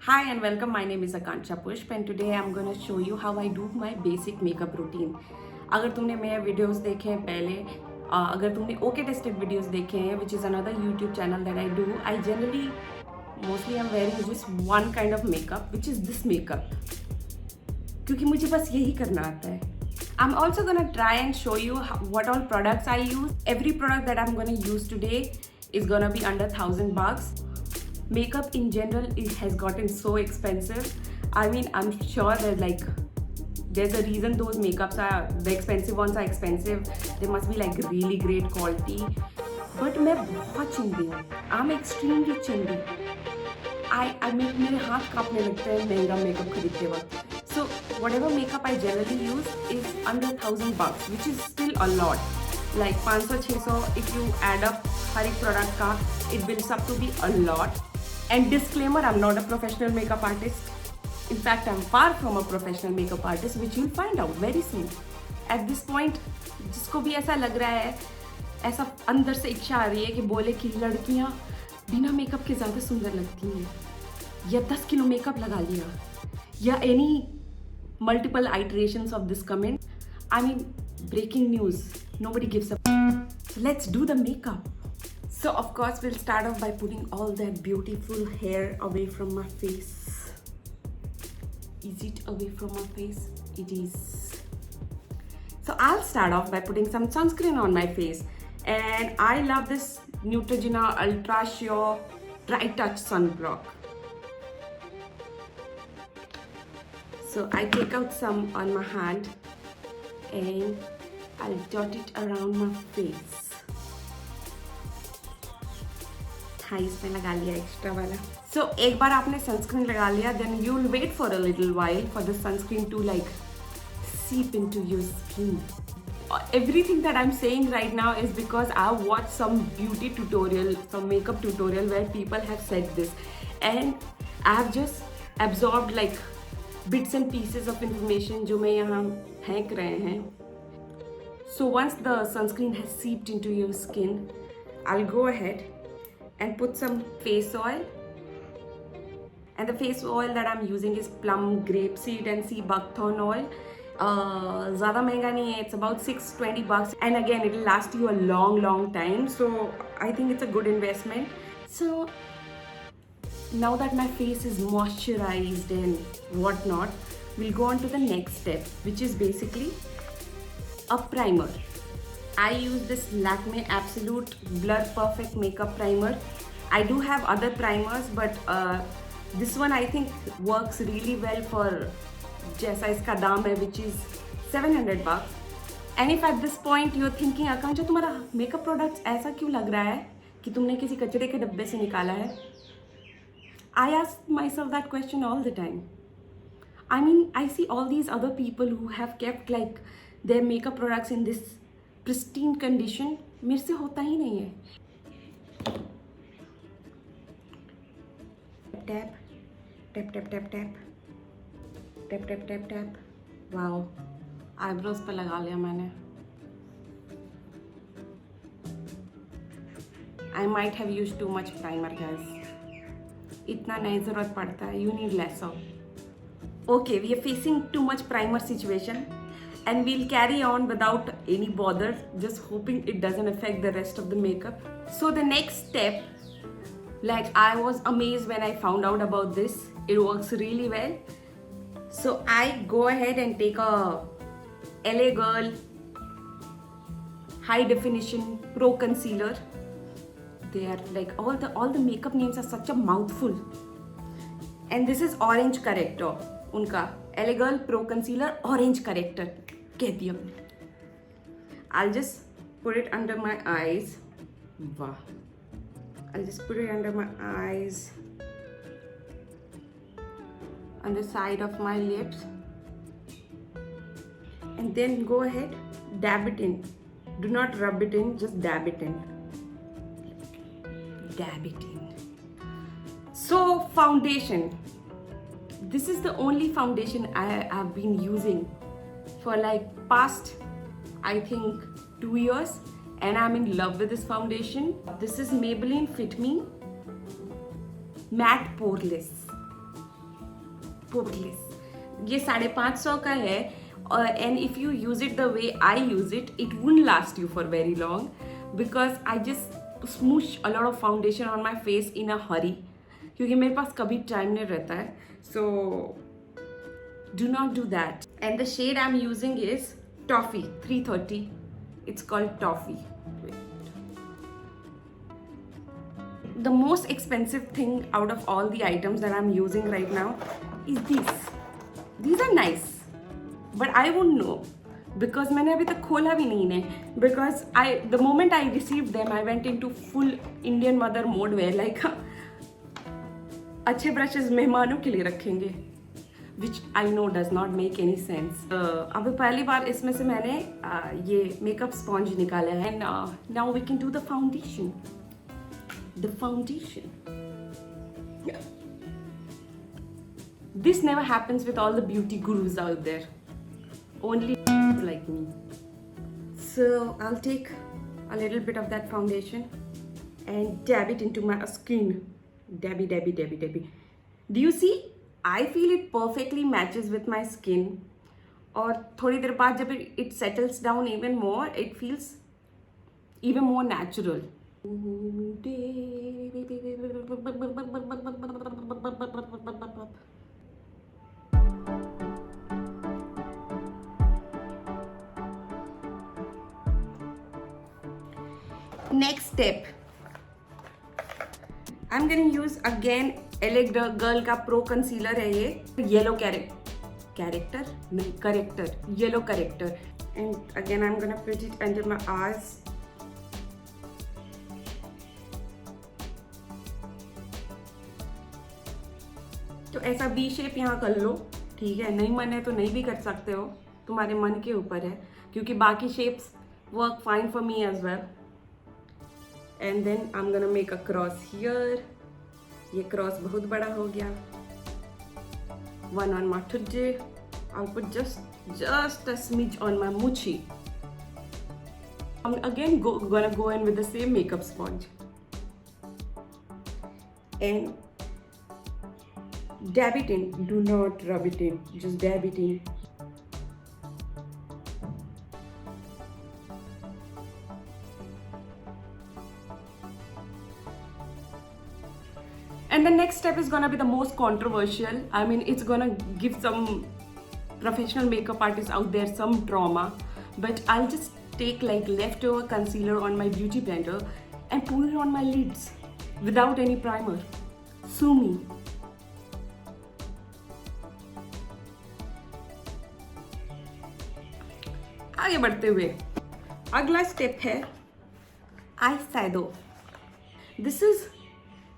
Hi and welcome. My name is Akanksha Pushp and today I'm gonna show you how I do my basic makeup routine. अगर तुमने मेरे videos देखे हैं पहले, अगर तुमने ओके टेस्टेड वीडियोस देखे हैं, which is another YouTube channel that I do, I generally mostly I'm wearing just one kind of makeup, which is this makeup. क्योंकि मुझे बस यही करना आता है. I'm also gonna try and show you what all products I use. Every product that I'm gonna use today is gonna be under $1,000. Makeup in general, it has gotten so expensive. I mean, I'm sure that there's a reason those makeups are, the expensive ones are expensive. They must be like really great quality. But मैं बहुत चिंदी हूँ. I'm extremely चिंदी. मेरे हाथ कांपने लगते हैं महंगा makeup खरीदते वक्त. So whatever makeup I generally use is under $1,000, which is still a lot. Like 500-600 if you add up हर एक product का, it builds up to be a lot. And disclaimer, I'm not a professional makeup artist. In fact, I'm far from a professional makeup artist, which you'll find out very soon. At this point, जिसको भी ऐसा लग रहा है, ऐसा अंदर से इच्छा आ रही है कि बोले कि लड़कियां बिना मेकअप के ज़्यादा सुंदर लगती हैं, या 10 किलो मेकअप लगा लिया, या any multiple iterations of this comment. I mean, breaking news. Nobody gives a. So let's do the makeup. So of course we'll start off by putting all that beautiful hair away from my face. Is it away from my face? It is. So I'll start off by putting some sunscreen on my face. And I love this Neutrogena Ultra Sheer Dry Touch Sunblock. So I take out some on my hand and I'll dot it around my face. हाँ, इसमें लगा लिया extra वाला. So एक बार आपने sunscreen लगा लिया, then you'll wait for a little while for the sunscreen to seep into your skin. Everything that I'm saying right now is because I watched some beauty tutorial, some makeup tutorial where people have said this, and I have just absorbed bits and pieces of information जो मैं यहाँ फेंक रहे हैं. So once the sunscreen has seeped into your skin, I'll go ahead and put some face oil. And the face oil that I'm using is plum grapeseed and sea buckthorn oil. ज़्यादा महंगा नहीं है. It's about $6-20, and again it will last you a long time. So I think it's a good investment. So now that my face is moisturized and whatnot, we'll go on to the next step, which is basically a primer. I use this Lakme Absolute Blur Perfect Makeup Primer. I do have other primers, but this one I think works really well for जैसा इसका दाम है, which is $700. And if at this point you're thinking, आकांक्षा तुम्हारा makeup products ऐसा क्यों लग रहा है कि तुमने किसी कचरे के डब्बे से निकाला है? I ask myself that question all the time. I mean, I see all these other people who have kept their makeup products in this pristine condition. मेरे से होता ही नहीं है. Tap, tap, tap, tap, tap, tap, tap, tap, tap. Wow, eyebrows पे लगा लिया मैंने. I might have used too much primer, guys. इतना नहीं ज़रूरत पड़ता है. You need lesser. Okay, we are facing too much primer situation. And we'll carry on without any bother, just hoping it doesn't affect the rest of the makeup. So the next step, I was amazed when I found out about this. It works really well. So I go ahead and take a LA Girl High Definition Pro Concealer. They are all the makeup names are such a mouthful. And this is Orange Corrector. उनका LA Girl Pro Concealer Orange Corrector. I'll just put it under my eyes. Wow. I'll just put it under my eyes, on the side of my lips, and then go ahead, dab it in. Do not rub it in, just dab it in. Dab it in. So foundation. This is the only foundation I have been using for past, I think, 2 years, and I'm in love with this foundation. This is Maybelline Fit Me Matte Poreless. effortless. ये 550 का है, and if you use it the way I use it, it won't last you for very long because I just smoosh a lot of foundation on my face in a hurry क्योंकि मेरे पास कभी time नहीं रहता है. So do not do that. And the shade I'm using is Toffee 330. It's called Toffee. The most expensive thing out of all the items that I'm using right now is these. These are nice, but I won't know because मैंने अभी तक खोला भी नहीं है. Because the moment I received them, I went into full Indian mother mode where like अच्छे brushes मेहमानों के लिए रखेंगे, which I know does not make any sense. अभी पहली बार इसमें से मैंने ये makeup sponge निकाला है. And now we can do the foundation. The foundation. Yeah. This never happens with all the beauty gurus out there. Only like me. So I'll take a little bit of that foundation and dab it into my skin. Dabby, dabby, dabby, dabby. Do you see? I feel it perfectly matches with my skin. और थोड़ी देर बाद जब it settles down even more, it feels even more natural. Next step, I'm gonna use again LA Girl का Pro Concealer है ये, yellow yellow corrector, and again I'm gonna put it under my eyes. तो ऐसा V shape यहाँ कर लो, ठीक है. नहीं मन है तो नहीं भी कर सकते हो, तुम्हारे मन के ऊपर है, क्योंकि बाकी shapes work fine for me as well. And then I'm gonna make a cross here. ये cross बहुत बड़ा हो गया. One on my tujje. I'll put just a smidge on my muchi. I'm again gonna go in with the same makeup sponge and dab it in. Do not rub it in. Just dab it in. And the next step is gonna be the most controversial. I mean, it's gonna give some professional makeup artists out there some trauma. But I'll just take like leftover concealer on my beauty blender and pour it on my lids without any primer. Sue me. आगे बढ़ते हुए अगला step है eye shadow. This is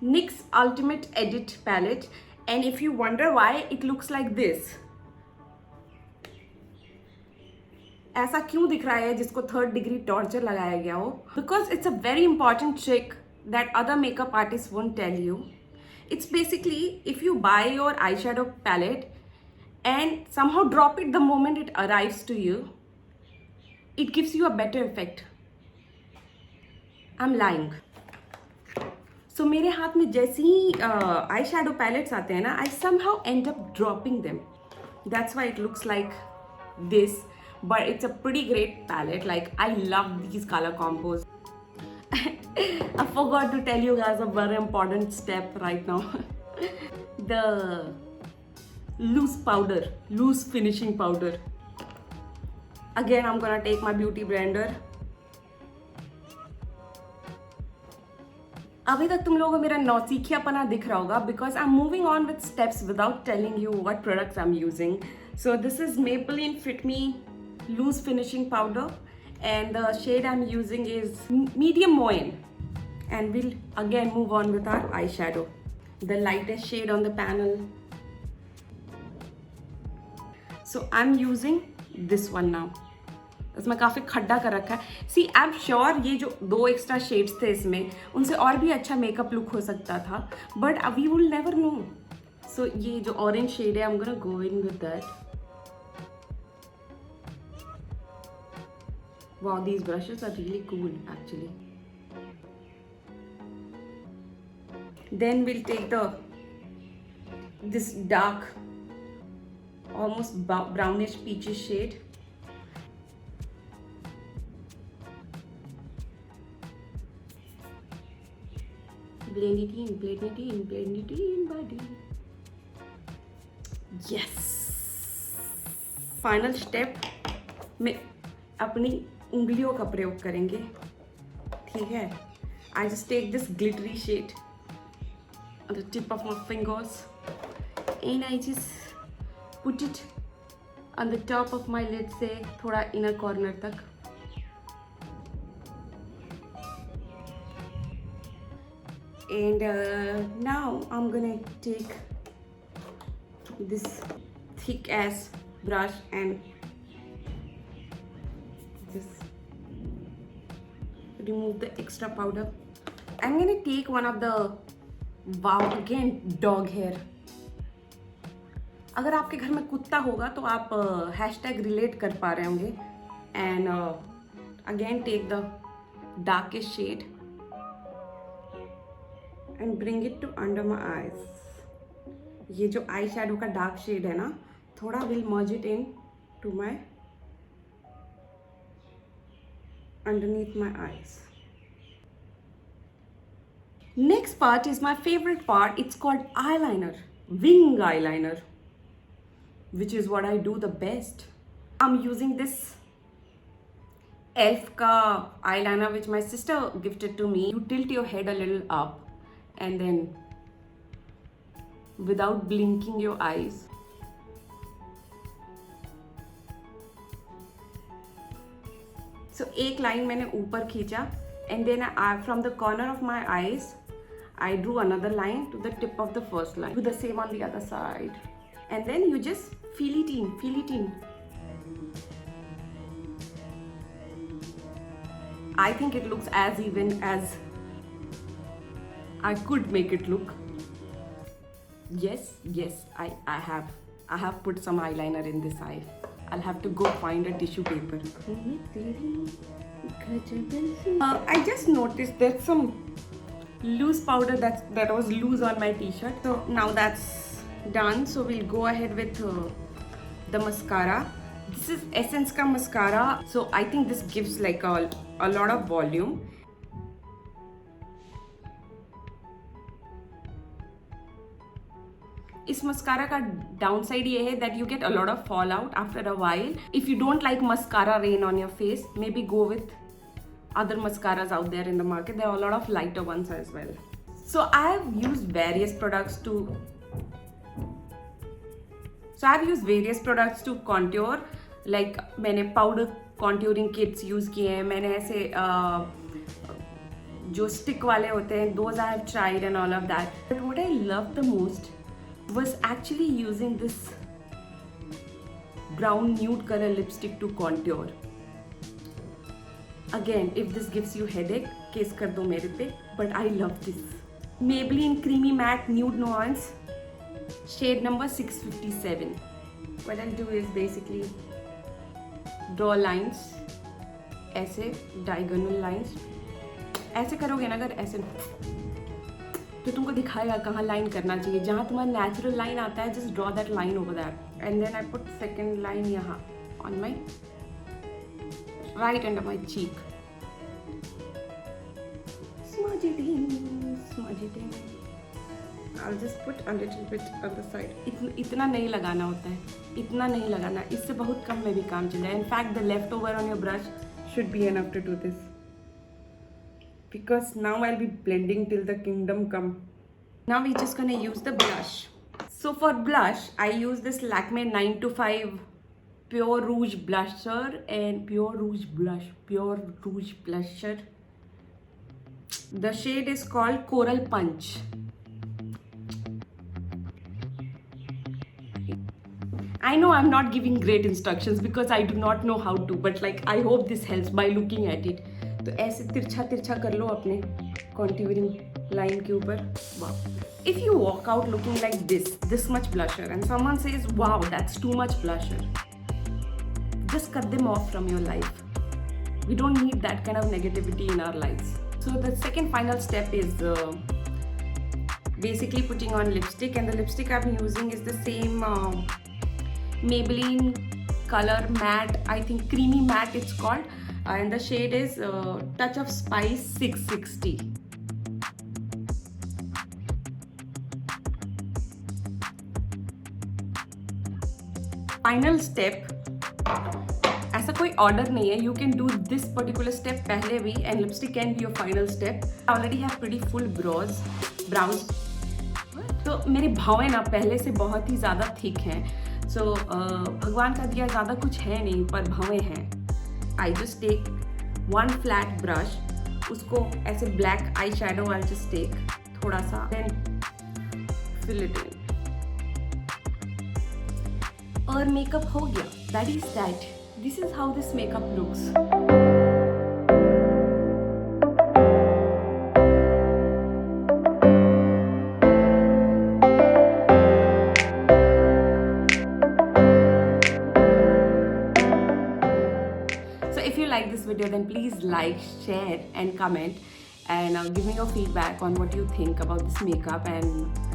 NYX Ultimate Edit palette, and if you wonder why it looks like this, ऐसा क्यों दिख रहा है जिसको 3rd degree torture लगाया गया हो? Because it's a very important trick that other makeup artists won't tell you. It's basically if you buy your eyeshadow palette and somehow drop it the moment it arrives to you, it gives you a better effect. I'm lying. So मेरे हाथ में जैसे ही eye shadow pallets आते हैं ना, I somehow end up dropping them. That's why it looks like this, but it's a pretty great palette. Like, I love these color combos. I forgot to tell you guys a very important step right now. The loose finishing powder. Again, I'm gonna take my beauty blender. अभी तक तुम लोगों को मेरा नौसिखियापना दिख रहा होगा because I'm moving on with steps without telling you what products I'm using. So this is Maybelline Fit Me Loose Finishing Powder, and the shade I'm using is Medium Moyen. And we'll again move on with our eyeshadow, the lightest shade on the panel. So I'm using this one now. इसमें काफ़ी खड्डा कर रखा है. सी I am sure ये जो 2 extra shades थे इसमें, उनसे और भी अच्छा मेकअप लुक हो सकता था, but we will never know. So ये जो ऑरेंज शेड है, I am gonna go in with that. Wow, these brushes are really cool actually. Then will take this dark almost brownish peachish shade. Blend it in, blend it in, blend it in, buddy. Yes. Final step में अपनी उंगलियों का प्रयोग करेंगे, ठीक है? I just take this glittery shade on the tip of my fingers and I just put it on the top of my lid से थोड़ा inner corner तक. And now I'm gonna take this thick ass brush and just remove the extra powder. I'm gonna take one of the, wow, again dog hair. अगर आपके घर में कुत्ता होगा तो आप हैशटैग रिलेट कर पा रहे होंगे. And again take the darkest shade and bring it to under my eyes. ये जो आई शेडो का डार्क शेड है ना, थोड़ा will merge it in to my underneath my eyes. Next part is my favorite part. It's called eyeliner, wing eyeliner, which is what I do the best. I'm using this Elf ka eyeliner which my sister gifted to me. You tilt your head a little up and then without blinking your eyes, so एक line मैंने ऊपर खींचा and then from the corner of my eyes I drew another line to the tip of the first line. Do the same on the other side and then you just fill it in, fill it in. I think it looks as even as I could make it look. Yes, I have put some eyeliner in this eye. I'll have to go find a tissue paper. I just noticed there's some loose powder that was loose on my t-shirt. So now that's done. So we'll go ahead with the mascara. This is Essence ka mascara. So I think this gives like a lot of volume. इस mascara का down side ये है that you get a lot of fall out after a while. If you don't like mascara rain on your face, may be go with other mascaras out there in the market. There are a lot of lighter ones as well. So I've used various products to contour. Like मैंने powder contouring kits use किए हैं. मैंने ऐसे जो stick वाले होते हैं, those I have tried and all of that. But what I loved the most was actually using this brown nude color lipstick to contour. Again, if this gives you headache, kiss कर दो मेरे पे. But I love this. Maybelline Creamy Matte Nude Nuance, shade number 657. What I'll do is basically draw lines, ऐसे diagonal lines. ऐसे करोगे ना, अगर ऐसे तो तुमको दिखाएगा कहाँ लाइन करना चाहिए. जहाँ तुम्हारा नेचुरल लाइन आता है, just draw that line over there. And then I put second line यहाँ on my right under my cheek. Smudge it in. I'll just put a little bit on the side. इतना नहीं लगाना होता है, इतना नहीं लगाना. इससे बहुत कम में भी काम चल जाए. In fact, the leftover on your brush should be enough to do this. Because now I'll be blending till the kingdom come. Now we're just gonna use the blush. So for blush, I use this Lakme 925 Pure Rouge Blusher and Pure Rouge Blusher. The shade is called Coral Punch. I know I'm not giving great instructions because I do not know how to, but like I hope this helps by looking at it. तो ऐसे तिरछा कर लो अपने contouring line के ऊपर. Wow. If you walk out looking like this much blusher, and someone says, wow, that's too much blusher, just cut them off from your life. We don't need that kind of negativity in our lives. So the second final step is basically putting on lipstick, and the lipstick I'm using is the same Maybelline color matte, I think creamy matte it's called, and the shade is Touch of Spice 660. Final step, ऐसा कोई order नहीं है, you can do this particular step पहले भी and lipstick can be your final step. Already have pretty full brows. तो मेरे भावें ना पहले से बहुत ही ज़्यादा थिक हैं. सो भगवान का दिया ज़्यादा कुछ है नहीं पर भावें हैं. I just take one flat brush, उसको ऐसे black eye shadow I just take थोड़ा सा, देन फिल इट इन और मेकअप हो गया. That is that. This is how this makeup looks. So if you like this video, then please like, share and comment, and give me your feedback on what you think about this makeup and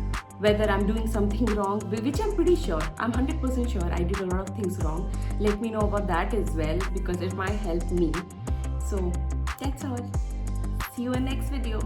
whether I'm doing something wrong, which I'm pretty sure, I'm 100% sure I did a lot of things wrong. Let me know about that as well because it might help me. So that's all. See you in next video.